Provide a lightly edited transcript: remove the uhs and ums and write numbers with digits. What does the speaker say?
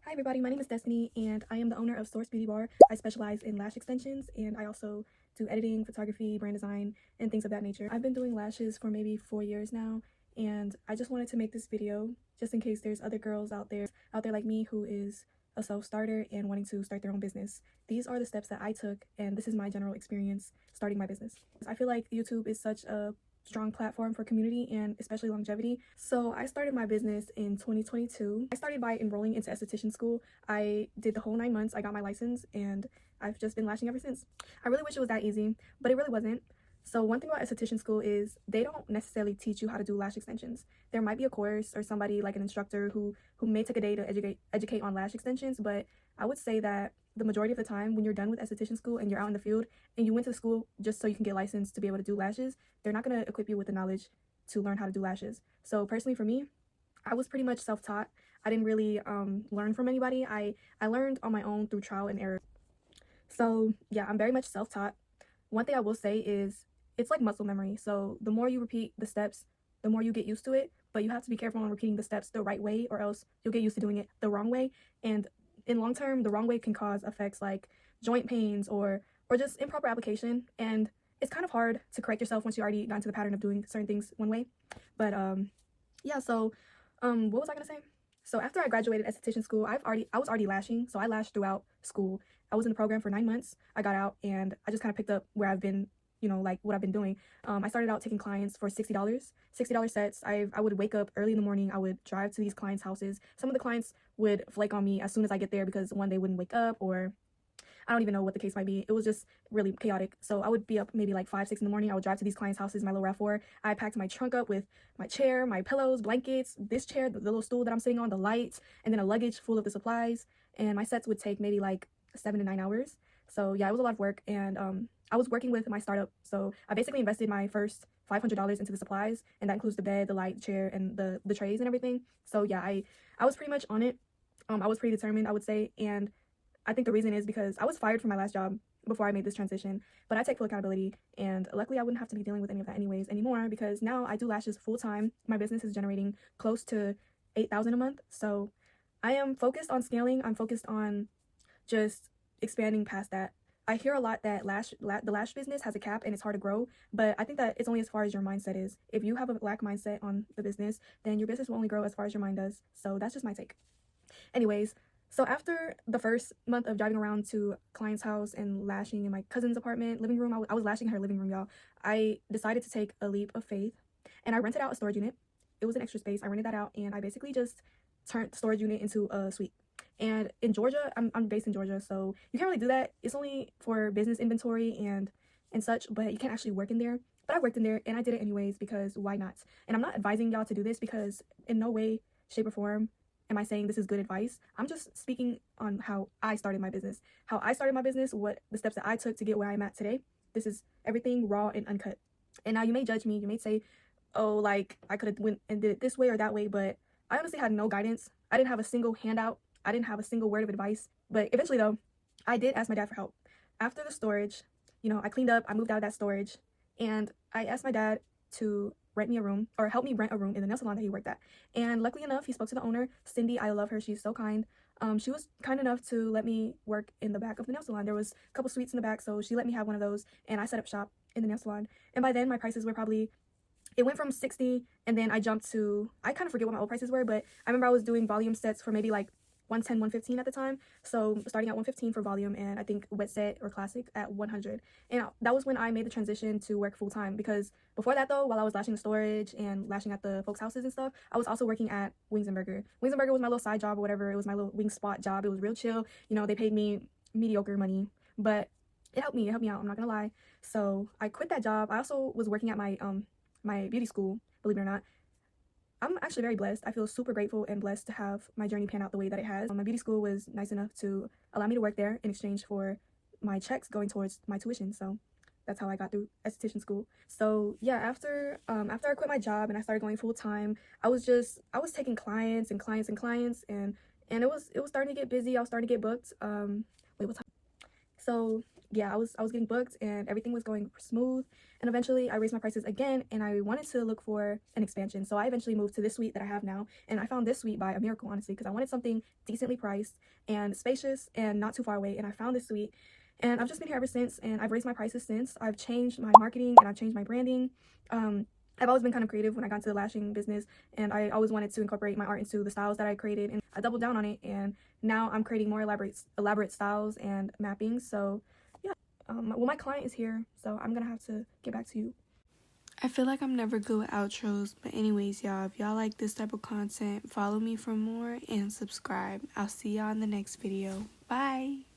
Hi everybody, my name is Destiny and I am the owner of Source Beauty Bar. I specialize in lash extensions and I also do editing, photography, brand design, and things of that nature. I've been doing lashes for maybe 4 years now and I just wanted to make this video just in case there's other girls out there like me who is a self-starter and wanting to start their own business. These are the steps that I took and this is my general experience starting my business. I feel like YouTube is such a strong platform for community and especially longevity. So I started my business in 2022. I started by enrolling into esthetician school. I did the whole 9 months. I got my license and I've just been lashing ever since. I really wish it was that easy, but it really wasn't. So one thing about esthetician school is they don't necessarily teach you how to do lash extensions. There might be a course or somebody like an instructor who may take a day to educate on lash extensions, but I would say that the majority of the time when you're done with esthetician school and you're out in the field and you went to school just so you can get licensed to be able to do lashes, they're not going to equip you with the knowledge to learn how to do lashes. So personally for me, I was pretty much self-taught. I didn't really learn from anybody. I learned on my own through trial and error. So yeah, I'm very much self-taught. One thing I will say is it's like muscle memory. So the more you repeat the steps, the more you get used to it, but you have to be careful on repeating the steps the right way or else you'll get used to doing it the wrong way. And in long term, the wrong way can cause effects like joint pains or just improper application. And it's kind of hard to correct yourself once you already got into the pattern of doing certain things one way. But yeah, so what was I gonna say? So after I graduated esthetician school, I was already lashing. So I lashed throughout school. I was in the program for 9 months. I got out and I just kind of picked up where I've been, like what I've been doing. I started out taking clients for $60 sets. I would wake up early in the morning. I would drive to these clients' houses. Some of the clients would flake on me as soon as I get there because one, they wouldn't wake up, or I don't even know what the case might be. It was just really chaotic. So I would be up maybe like 5, 6 in the morning. I would drive to these clients' houses, my little RAV4. I packed my trunk up with my chair, my pillows, blankets, this chair, the little stool that I'm sitting on, the lights, and then a luggage full of the supplies. And my sets would take maybe like 7 to 9 hours. So yeah, it was a lot of work. And I was working with my startup. So I basically invested my first $500 into the supplies, and that includes the bed, the light, the chair, and the trays and everything. So yeah, I was pretty much on it. I was pretty determined, I would say, and I think the reason is because I was fired from my last job before I made this transition, but I take full accountability, and luckily I wouldn't have to be dealing with any of that anymore because now I do lashes full time. My business is generating close to $8,000 a month, so I am focused on scaling. I'm focused on just expanding past that. I hear a lot that the lash business has a cap and it's hard to grow, but I think that it's only as far as your mindset is. If you have a lack mindset on the business, then your business will only grow as far as your mind does. So that's just my take. Anyways, so after the first month of driving around to client's house and lashing in my cousin's apartment, living room, I was lashing in her living room, y'all. I decided to take a leap of faith and I rented out a storage unit. It was an extra space. I rented that out and I basically just turned the storage unit into a suite. And in Georgia, I'm based in Georgia, so you can't really do that. It's only for business inventory and such, but you can't actually work in there. But I worked in there and I did it anyways because why not? And I'm not advising y'all to do this because in no way, shape, or form am I saying this is good advice. I'm just speaking on how I started my business. What the steps that I took to get where I'm at today. This is everything raw and uncut. And now you may judge me. You may say, oh, like I could have went and did it this way or that way, but I honestly had no guidance. I didn't have a single handout. I didn't have a single word of advice. But eventually though, I did ask my dad for help. After the storage, I cleaned up, I moved out of that storage, and I asked my dad to rent me a room or help me rent a room in the nail salon that he worked at. And luckily enough, he spoke to the owner, Cindy. I love her. She's so kind. She was kind enough to let me work in the back of the nail salon. There was a couple suites in the back, so she let me have one of those, and I set up shop in the nail salon. And by then, my prices were probably, it went from 60, and then I jumped to, I kind of forget what my old prices were, but I remember I was doing volume sets for maybe like 110, 115 at the time. So starting at 115 for volume, and I think wet set or classic at 100. And that was when I made the transition to work full time, because before that though, while I was lashing the storage and lashing at the folks' houses and stuff, I was also working at Wings and Burger. Wings and Burger was my little side job or whatever. It was my little wing spot job. It was real chill. They paid me mediocre money, but it helped me out. I'm not gonna lie. So I quit that job. I also was working at my my beauty school, believe it or not. I'm actually very blessed. I feel super grateful and blessed to have my journey pan out the way that it has. My beauty school was nice enough to allow me to work there in exchange for my checks going towards my tuition. So that's how I got through esthetician school. So yeah, after I quit my job and I started going full time, I was taking clients and clients and it was starting to get busy. I was starting to get booked. So So yeah, I was getting booked and everything was going smooth, and eventually I raised my prices again and I wanted to look for an expansion. So I eventually moved to this suite that I have now, and I found this suite by a miracle, honestly, because I wanted something decently priced and spacious and not too far away, and I found this suite. And I've just been here ever since, and I've raised my prices since. I've changed my marketing and I've changed my branding. I've always been kind of creative when I got into the lashing business, and I always wanted to incorporate my art into the styles that I created, and I doubled down on it, and now I'm creating more elaborate styles and mappings. So yeah, well, my client is here, so I'm gonna have to get back to you. I feel like I'm never good with outros, but anyways, y'all, if y'all like this type of content, follow me for more and subscribe. I'll see y'all in the next video. Bye!